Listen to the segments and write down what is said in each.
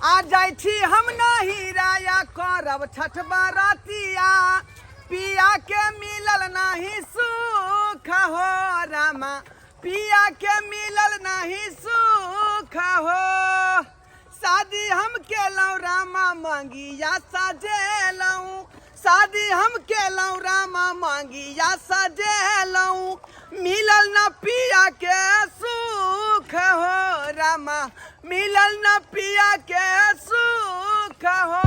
आ जाई छी हम नहीं राया करब छठ बरतिया पिया के मिलल नहीं सुख हो रामा पिया के मिलल नहीं सुख हो शादी हम केलौं रामा मंगिया सजेलौं शादी हम केलौं रामा मंगिया सजेलौं मिलल न पिया के सुख हो रामा मिलल न पिया के सुख हो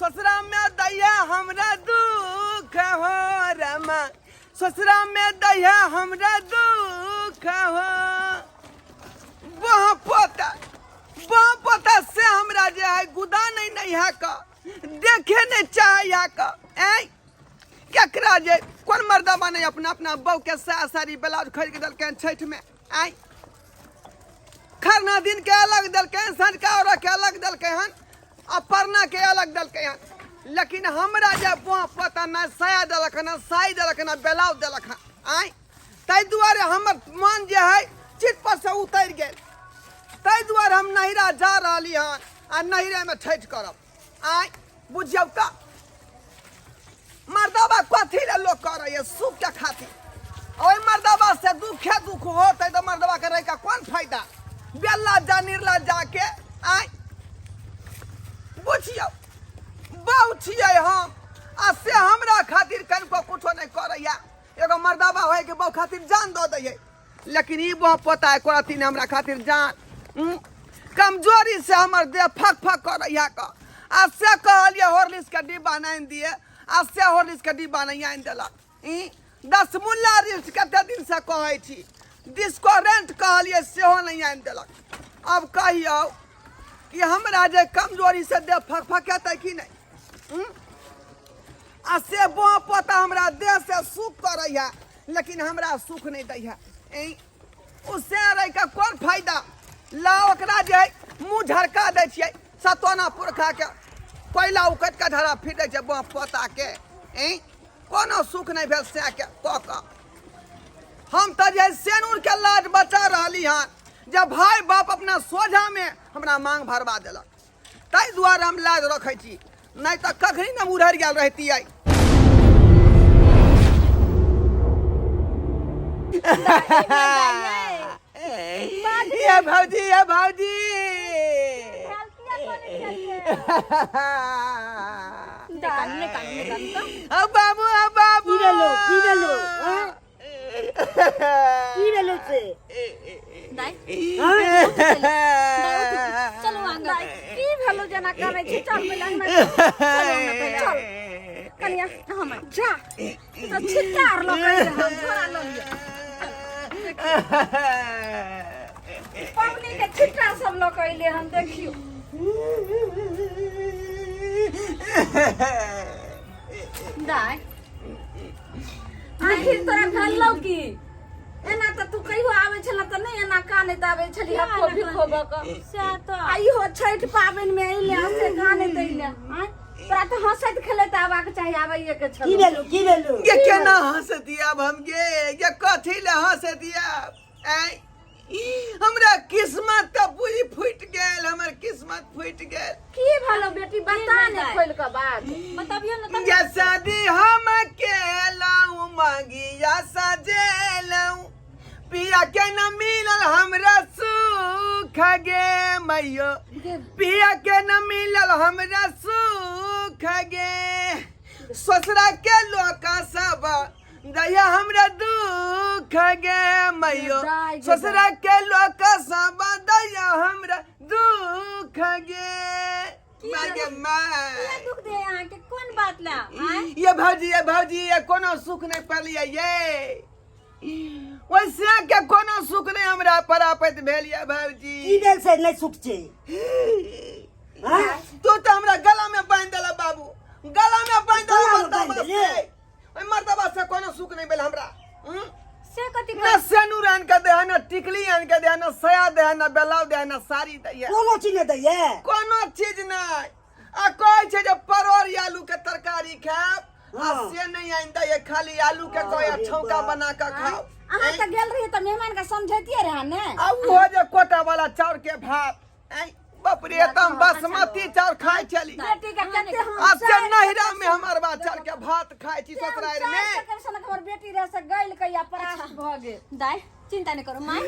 ससुरा में दैया हमरा दुख हो रामा ससुरा में दैया हमरा दुख हो वहाँ पोता से हमरा जे है गुदा नहीं है का देखे नहीं चाहिए का केकरा जे कौन मर्दबा नहीं अपना अपना बहू के साड़ी ब्लाउज खरीद के दलकन छठ में खरना दिन के अलग दलकन संझका और के अलग दलकन हन अपरना के अलग दलकन हन लेकिन हमरा जे बुआ पता ना साया दलक ना साई दलक ना ब्लाउज दलक तै दुआरे हमर मन जे है चित पर से उतर गेल तै दुआरे हम नहिरा जा रहली हन आ नहिरे में छठ करब बुझियौ का मर्दबा कथी ले लोग करे सुख के खातिर ओइ मर्दबा से दुख होते तो मर्दबा के रह का कौन फायदा बेला जा निर्ला जाके बुझियौ बहु छियै हम आ से हमरा खातिर कनको कुछो नहीं करैया एगो मर्दबा होय के बहु खातिर जान दो दैये लेकिन ई बहु पता है करती ने हमरा खातिर जान कमजोरी से हमर देह फक करैया का आ से कहलिए हॉर्लिक्स के डिब्बा नहीं दिए आ से हॉर्लिक्स के डिब्बा नहीं आनि देलक 10 मुल्ला रिल्स कते दिन से कहै छी डिस्को रेंट कहलिए सेहो नहीं आनि देलक अब कहियो कि हमरा जे कमजोरी से देह फकफकेतै कि नहीं आ से बुआ पोता हमरा देह से सुख करैया लेकिन हमरा सुख नहीं दैया उससे रह के कौन फायदा ला ओकरा जे मुँह झरका दै छियै सतोना पुरखा के पहिला उकट के धरा फिर छै बुआ पोता के कोनो सुख नहीं भेल से के कऽ हम तो जे सेनूर के लाज बचा रहली हन जब भाई बाप अपना सोझा में हमरा मांग भरवा देलक ताहि दुआरे हम लाज रखै छी नहीं तो कखनी न उधर गेल रहती है ये भौजी अब बाबू से चलो आंगा की भेलो जना करे छी चल मिलन में चलो ना पहले चल कनिया हम जा तो छिटार लो कर हम छोरा लो लिया पवनी के छिटा सब लोग कइले हम देखियो दाई आखिर तोरा भल्लो की एना त तू कहियो आवे छला त नहीं एना काने त आवे छली हको भी खोबा क से त आई हो छठ पाबन में आइले से काने दैले तोरा त हंसत खेलत आवा के चाहिए आवे के छल की लेलू ये केना हंस दिया हम ये कथी ले हंस दिया हमरा किस्मत त पूरी फूट गेल हमर किस्मत फूट गेल की भलो बेटी बता ने खोल के बात बताबियो न त ये शादी हम केलौं मंगिया सजेलौं पिया के न मिलल हमरा सुख गे मैयो पिया के न मिलल हमरा सुख गे ससुरा के लोग सब दया हमरा दुख गे मैयो ससुरा के लोग सब दया हमरा दुख गे दुख दे यहाँ के कौन बात ला ये भौजी ये कोनो सुख नहीं पलिए ये वैसे के कोनो सुख नहीं हमरा परापत भेल ये भौजी की देल से नहीं सुख छे तू तो हमरा गला में बांध देला बाबू गला में बांध देला ओइ मर्दबा से कोनो सुख नहीं भेल हमरा से कथि ना सेनूर आन के दे ना टिकली आन के दे ना सया दे ना ब्लाउज दे ना साड़ी दे कोनो चीज नहीं दे कोनो चीज नहीं आ कहै छै जे परोर आलू के तरकारी खाब आ से नहीं आइन दे खाली आलू के कोया छौका बना के खाओ अहाँ त गेल रही त मेहमान के समझैतिए रहा ने आ वो जे कोटा वाला चाउर के भात बाप रे तुम बासमती चाउर खाए चली बेटी के कहते हम अब से नहिरा में हमार बात चल के भात खाए छी ससुराल में हमर बेटी रह से गइल कहिया परास्त भ गेल दाय चिंता नहीं करो माय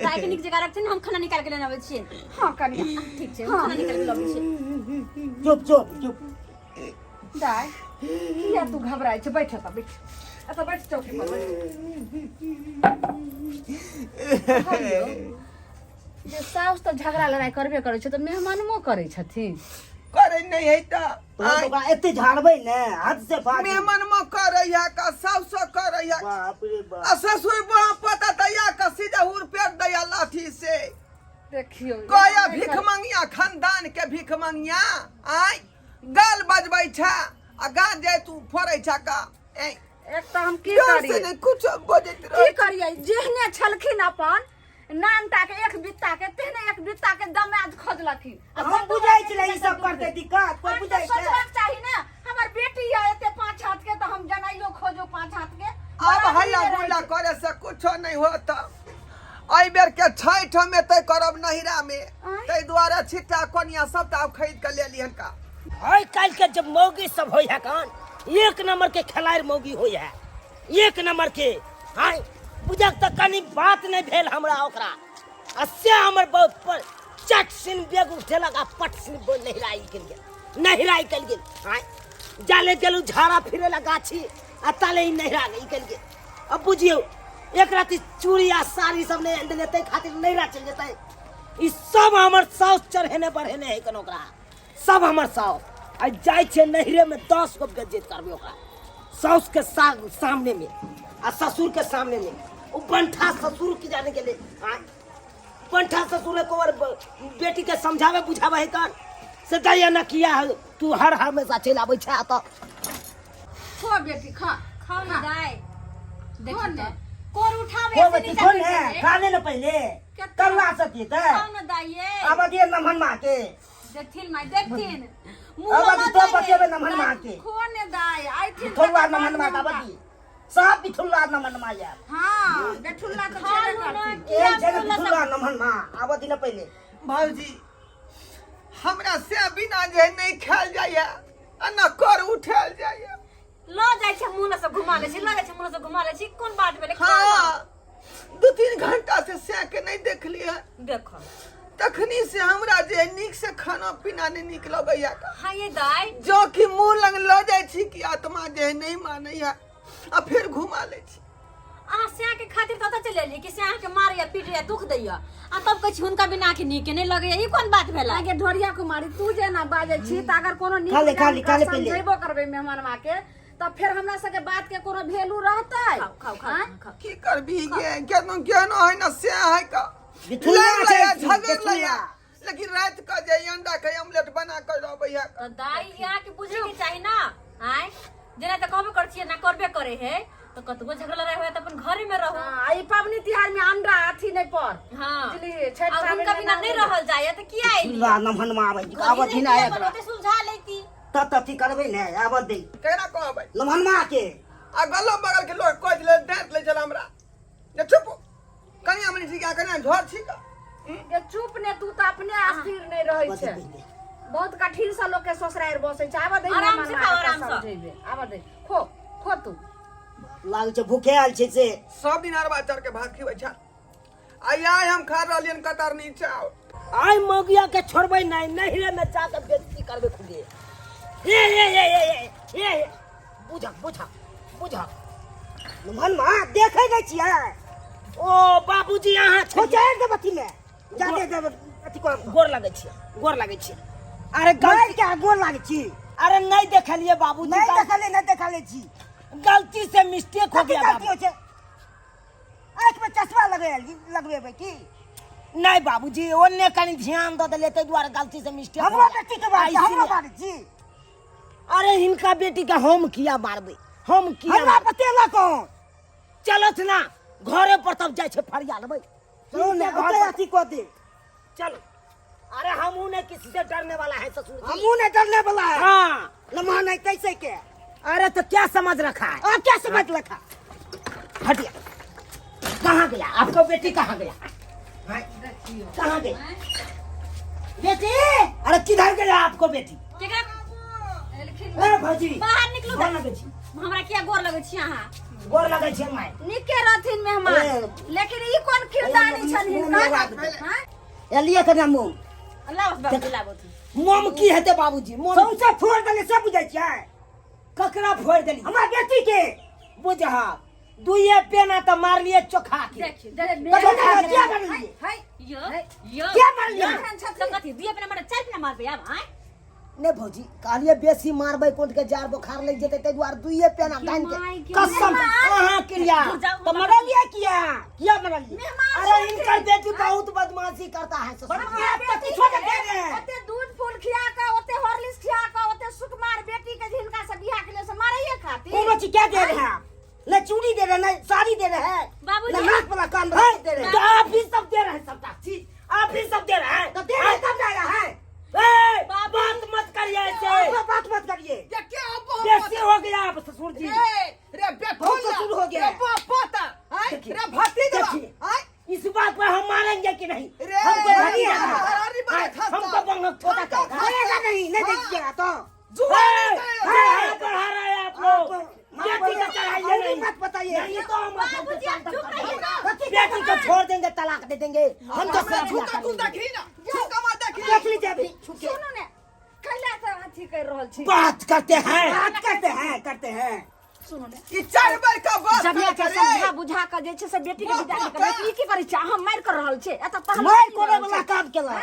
दाय के निक जगह रखथिन हम खाना निकाल के लेने आबै छियै हां कनिया ठीक छै हम खाना निकाल के लाबै छियै चुप चुप चुप दाय किया तू घबराई छ बैठ त बैठ अच्छा बैठ चौकी पर बैठ जे साउस त झगड़ा लड़ाई करबे करै छ त मेहमानमो करै छथिन करे नहीं है त तो ओकरा एते झाड़बै ने हाथ से बात मेहमान में करैया का साउस करैया बाप रे बाप आ ससुर बड़ा पता तैया का सीधा हुर पेट दया लाठी से देखियो कया भीख मंगिया खानदान के भीख मंगिया आई गाल बजबै छा आ गा जाय तू फोड़ै छा का ए एक त हम की से करिए नहीं कुछ बजैत की रह करिए जेहने छलखिन अपन नानता के एक बित्ता के तेहने एक बित्ता के दमाद खोजलखिन हम बुझाई छलै ई सब करते दिक्कत कोई बुझाई छै सोचबाक चाही ना हमर बेटी है एते 5 हाथ के त हम जनाइयो खोजो 5 हाथ के अब हल्ला गुल्ला करे से कुछ नहीं होता आई बेर के छैठ में तय करब नहिरा में तै द्वारा छिट्टा कोनिया सबटा अब खरीद के ले लिहन का हाय काल के जब मौगी सब होय है कान एक नंबर के खिलाड़ी मौगी होय है एक नंबर के हाय बुझक त कनी बात नहीं भेल हमरा ओकरा असे हमर बहुत पर चट सिन बेग उठे लगा पट सिन बोल नहिराई गेल हाय जाले गेलु झाड़ा फिरे ला गाछी आ ताले ही नहिरा गई गेल अब बुझियो एक राती चूड़ी आ साड़ी सब ने लेते खातिर नहिरा चल जेते ई सब हमर साउस चढ़ेने बढ़ेने है कन ओकरा सब हमर साउस आ जाय छे नहिरे में 10 गो बेइज्जत करबे ओकरा साउस के सामने में आ ससुर के सामने में उ पंठा ससुर के जाने के लिए पंठा ससुर को और बेटी के समझावे बुझावे है कान से दया न किया है तू हर हमेशा चल आबै छ त खो बेटी खा खाओ ना दाय देखो ना कोर उठावे हो से बेटी नीचा खोल बैठ है जाए। खाने न पहले करवा सकी त खाओ ना दाय ये अब दिए नमन मां के देखथिन माय देखथिन अब तो बचेबे नमन मां के खो ने दाय आई थी थोड़ा नमन मां का बदी सब बिठुल्ला नमन मां या हां बेठुल्ला तो छेड़े करती ए जन बिठुल्ला नमन मां अब दिन पहले भौजी हमरा से बिना जे नहीं खाल जाया आ न कर उठाल जाया लो जाय छै मुंह से घुमा ले छी लगे छै मुंह से घुमा ले छी कोन बात भेले हाँ 2-3 घंटा से के नहीं देख लिया देखो तखनी से हमरा जे निक से खाना पीना नहीं निक लगैया का हां ये दाय जो कि मुंह लग ल जाय छी कि आत्मा जे नहीं मानैया आ फिर घुमा ले छी अहाँ स्याह के खातिर कत चले ली कि स्याह के मार या पीट या दुख दैया आ तब कह छी हुनका बिना के नीक नहीं लगे ई कोन बात भेला आगे ढोरिया कुमारी तू जे ना बाजे छी त अगर कोनो नीक खाले जान पहले समझेबो करबे मेहमान मां के तब फिर हमरा सके बात के कोनो वैल्यू रहतै खाओ खाओ हाँ? खाओ की करबी गे केनो है न से है का बिठुल्ला लग लया छै, झगड़ बिठुल्ला। लया लेकिन रात का जे अंडा के ऑमलेट बना कर रहबैया तो दाई यहाँ के बुझे के चाही ना आय जेना त कहबे कर छिए ना करबे करे है तो कतगो झगड़ा रहे है त अपन घरे में रहो हां आई पबनी तिहार में अंडा अथी नहीं पर हां बुझली छठ अब उनका बिना नहीं रहल जाय त किया आइली बिठुल्ला नमन मां आबै अब दिन आया एकरा बनते सुलझा लेती तती करबे ने अब दे केना कहबै नमन मां के आ गलो बगल के लोग कोच ले डांट ले चल हमरा ने चुप कनी हमनी ठीक आ कनी झोर छी का ये चुप ने तू त अपने अस्थिर नहीं रहै छै बहुत कठिन से लोग के ससुराल बसै छै आब दे आराम से खाओ, आराम से। समझेबे आब दे खो खो तू लाग छै भूखे आल छै से सब दिन अरबा चढ़ के भात खिबै छा आय हम खा रहलियन कतार नीचे आओ आय मौगिया के छोड़बै नहीं नहिरे में जाके बेइज्जती करबे खुदे ये बुझा नमन मां देखे नै छियै ओ बाबूजी यहाँ हो जाए दे बती में जादे दे अथी कर गोर लगे छी अरे गाय के गोर लागे छी अरे नहीं देखलिए बाबूजी नहीं देखले छी गलती से मिस्टेक हो गया गलती बाबू हो छै आंख में चश्मा लगबे की नहीं बाबूजी ओन्ने कनी ध्यान दे देले ते द्वारा गलती से मिस्टेक हमरा बेटी के बात हमरा बात छी अरे इनका बेटी का हम किया मारबे हमरा बतेला कौन चलत ना घरे पर तब जाय छे फरियाद भाई तू ने ओते अथी को दे चलो अरे हमू ने किसी से डरने वाला है ससुर जी हमू ने डरने वाला है हाँ लम्हा नहीं कैसे के अरे तो क्या समझ रखा है और क्या समझ रखा हटिया कहाँ गया आपका बेटी कहाँ गया हाँ? कहाँ गई बेटी अरे किधर गया आपको बेटी केकरा ए भौजी बाहर निकलू गोर लगै छी हमरा किया गोर लगै छी अहाँ गोर लगै छी माय निके रहथिन मेहमान लेकिन ई कोन किरदानी छथिन हां एलिए के नाम अल्लाह बाबू दिलाबो मोम की हेते बाबूजी मोम सौंसे फोड़ देले सब बुझै छियै ककरा फोड़ देली हमरा बेटी के बुझा दुइये पेना तो मार लिए चोखा के देखिए क्या करलिए हाय यो क्या मार लिया तो कथी दिए पे मारे चार पे मारबे अब हैं ने भौजी कहलिए बेसी मारबै कोट के जार बुखार लग जेते ते दुआर दुइये पेना गान के कसम कहां क्रिया तो मरलिए किया मरलिए अरे इनकर बेटी बहुत बदमाशी करता है ओते दूध फूल खिया के ओते हॉर्लिक्स खिया के ओते सुकुमार बेटी के जिनका से बियाह के लिए से मारैये खातिर कोनो चीज क्या दे रहे हैं न चूड़ी दे रहे न साड़ी दे रहे हैं बाबूजी। न हाथ वाला कान वाला दे रहे हैं तो आप ही सब दे रहे हैं सबका चीज आप ही सब दे रहे हैं तो दे रहे तब जाएगा है ए बात मत करिए ऐसे बात मत करिए ये क्या अब कैसे हो गया आप ससुर जी रे बेटोला शुरू हो गया रे पोता हां देखिए, रे भतीजा देखिए। हां इस बात पर हम मारेंगे कि नहीं रे हमको अरे भतीजा अरे है। हमको बंगक छोटा कर आएगा नहीं देखिएगा तो बढ़ा रहे हैं आप लोग बेटी का चढ़ाइए नहीं मत बताइए नहीं तो हम बेटी को छोड़ देंगे तलाक दे देंगे हम तो सब झूठा तू देखी ना झूठा मत देखी देख लीजिए अभी सुनो ने कैला से अथी कर रहल छी बात करते हैं करते हैं सुनो ने ई चार बार का बात जब ये करे। समझा बुझा के जे छै से बेटी के विदा निकल ई की करै छै हम मार कर रहल छै एत त हम मार कोने वाला काम केला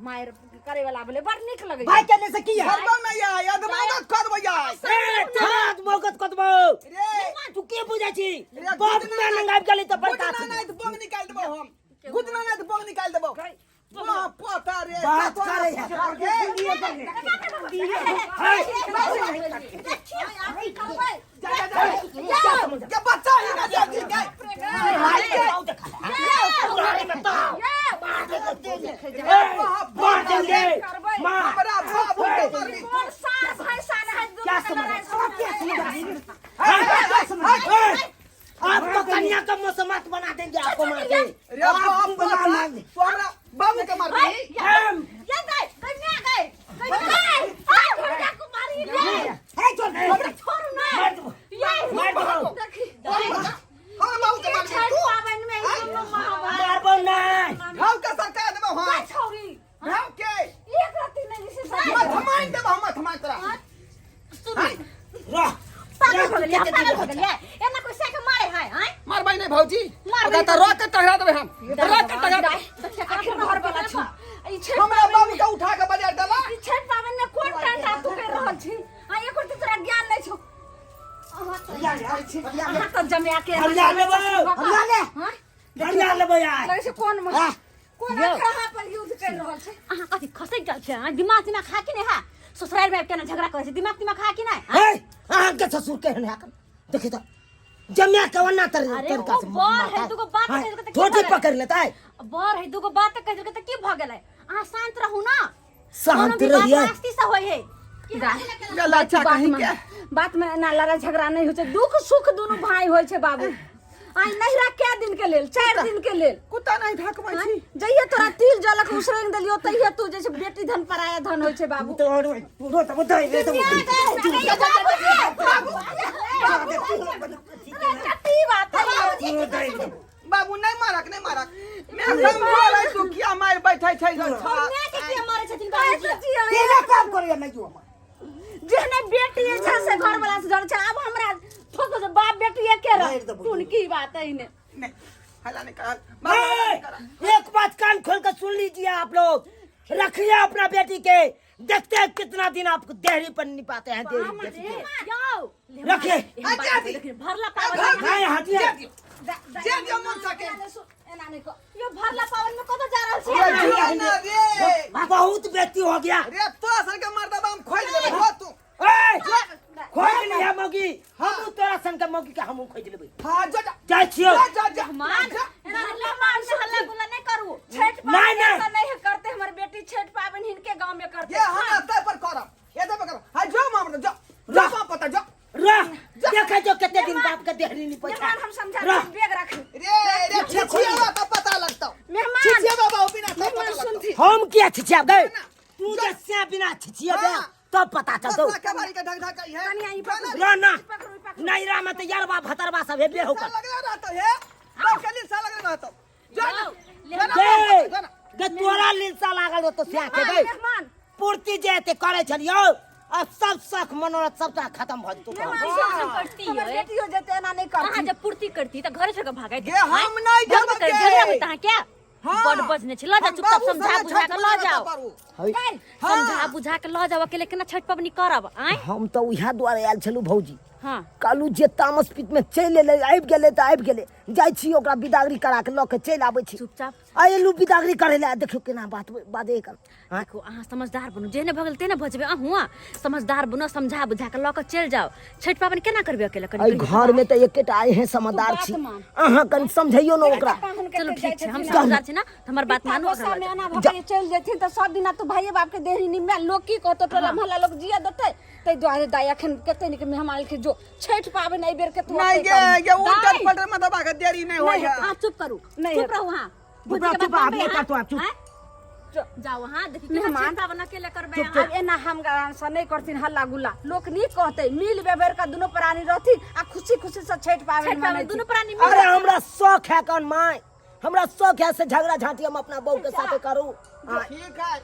मार करे वाला बोले बड़ निक लगे भाई कहने से की है करबो में या याद मत करबो या ए थात मोगत कतबो रे तू के बुझा छी बाप में नंगाब गली तो पड़ता गुदना नहीं तो बंग निकाल देबो हम गुदना नहीं तो बंग निकाल देबो वाह पोता रे बात करे है क्या बच्चा ही ना जाती गए बात देंगे मां बड़ा बाबू को मारी और सास है सान है क्या दुनिया आपको कन्या का मौसमात बना देंगे आपको मार के रे बाप बना मांगे तो हमरा बाबू के मार दी ये गए कन्या गए आ भैया को मारी ले है छोड़ हमरा छोड़ ना मार दो ये मार दो देखी हां बाबू के मार दी छठ तू पावन में दोनों महाभारत मारबो नहीं घाव का सरकार देबो हां छोरी घाव के एक राती नहीं से मत हमाइन देबो मत हमाइन तोरा रह पागल हो गया एना कोई से के मारे है हैं मार भाई नहीं भौजी अगर तो रोक के टहरा देबे हम रोक के टहरा आखिर घर वाला छी ई छठ हमरा बाबू के उठा के बाजार डाला ई छठ पावन में कोन टांटा तू कर रहल छी आ एको तोरा ज्ञान नहीं छौ हां तो जमे के हरिया लेबो हां हरिया लेबो यार लगे से कोन में कोन कहां पर युद्ध कर रहल छै अहाँ कथी खसै गल छै दिमाग खा कि नहीं है ससुराल में केना झगड़ा करे छै दिमाग खा कि नहीं है अहाँ के ससुर कहने आकर देखिए तो जमिया कवना तर अरे का ओ बर है दुगो बात कह के छोटी पकड़ लेता है बर है दुगो बात कह के त की भ गेलै अहाँ शांत रहू ना शांत रहिए शास्ति से होय है गला अच्छा कहीं के बात में ना लड़ाई झगड़ा नहीं होय छै दुख सुख दोनों भाई होय छै बाबू आई नहिरा के दिन के लेल 4 दिन के लेल कुत्ता नहीं ढकबै छी जइए तोरा तिल जलक उसरेंग देलियो तइए तू जैसे बेटी धन पराया धन होय छै बाबू तो रो तो बताई रे तो बाबू नहीं मारक मैं हम बोलै तू किया मार बैठै छै तेरा काम करिए नहीं जो जेहने बेटी छै से घर वाला से डर छै अब हमरा ठोक से बाप बेटी एके रह तून की बात है ने नहीं हला नहीं कर एक बात कान खोल कर सुन लीजिए आप लोग रखिए अपना बेटी के देखते हैं कितना दिन आपको देहरी पर नहीं पाते हैं देहरी रखिए भरला पावन नहीं हटिए जे दियो मन सके एना नहीं को यो भरला पावन में कब जा रहल छै रे बहुत बेटी हो गया रे तो असल के मर्दा हम खोज लेबे हो तू खोज लिया मौगी हम तोरा संग के मौगी के हम खोज लेबै हां जा जाय छियो जा मान हल्ला मान से हल्ला गुल्ला नहीं करू छठ नहीं, पावन नहीं। ऐसा नहीं करते हमारी बेटी छठ पावन हिनके गांव में करते ये हम अत्ते पर करब ये दे कर हां जो मामला जा जा। जा पता जा रह देखे जो कितने दिन बाप के देहरी नहीं पहुंचा मेहमान हम समझा रह। बैग रख रे छिछिया का पता लगता मेहमान छिछिया बाबा बिना मेहमान सुनती हम क्या छिछा गए तू जैसे बिना छिछिए दे हाँ। तब पता चलतो ससुरा के बारी के ढक ढक है कनी आई पकड़ ना नहीं रा में तो यारवा भतरवा सब हेबे होकर लगला रहता है बाकली सा लगला रहता जाओ, दे गे तोरा लिलसा लागल हो तो स्या के गई मेहमान पूर्ति जेते करे छलियो अब सब शौक मनोरथ सबटा खत्म भ जतो करती हमर है बेटी हो जते एना नहीं कहाँ करती जब पूर्ति करती तो घरे छोड़ के भागे गे हम नहीं जब कर जाबे झगड़ा होता है क्या हाँ। बड़ बजने छ ल जा चुपचाप समझा बुझा के ल जाओ हई समझा बुझा के ल जाओ अकेले केना छठ पबनी करब आय हम तो उहा द्वारे आयल छलु भौजी हां कालू जे तामस पित में चल एले आबि गेले त आबि गेले जाय छी ओकरा बिदागरी करा के ल के चल आबै छी चुपचाप आयलू बिदागरी करे ले देखियो केना बात बादे कर देखो अहाँ समझदार बनू जेने भगल तेने भजबे अहुआ समझदार बनो समझा बुझा के ल के चल जाओ छठ पाबनी केना करबे अकेले आई घर में तो एकेटा आए हैं समझदार छी अहाँ कन समझैयो न ओकरा चलो ठीक छै हम समझदार छी ना हमर बात मानो गोसा में एना भके चल जेथिन त सब दिन तू भाई बाप के देहरी निमे लोग की कहतो टोला मोहल्ला लोग जिया देतै तै द्वारे दाया खन कते निक में हमारे के जो छठ पाबन आई बेर के तू नहीं गे उल्टा पलटा में दबा के देरी नहीं होय है हां चुप करू नहीं चुप रहो हां बुझ के चुप आप नहीं कर तो आप चुप जाओ हां देखि के मेहमान छठ पाबन अकेले करबे अब एना हम से नहीं करथिन हल्ला गुल्ला लोग नहीं कहते मिल बेबर का दोनों प्राणी रहथिन आ खुशी खुशी से छठ पाबन छठ पाबन दोनों प्राणी अरे हमरा शौक है कौन माय हमरा शौक है से झगड़ा झांटी हम अपना बहू के साथे करू ठीक है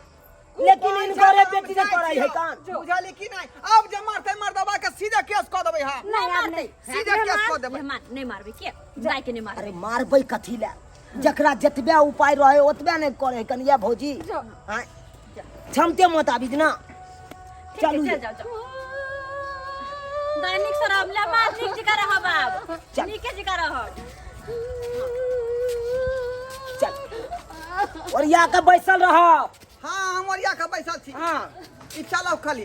लेकिन इन घरे बेटी ने कराई है कान बुझाली की नहीं अब जब मारते मर्दबा के सीधा केस क देबै हां नहीं अब नहीं सीधा केस क देबै मेहमान नहीं मारबे के जाय के नहीं मारबे अरे मारबै कथी ले जकरा जतबे उपाय रहे ओतबे नहीं करे कनिया भौजी हां क्षमते मुताबिक ना चलू चल जाओ जाओ दैनिक शराब ले मार ठीक जगह रह बाब चल। नीके जगह रह चल और या के बैसल रह हां हम ओरिया के बैसल छी हां ई चलो खाली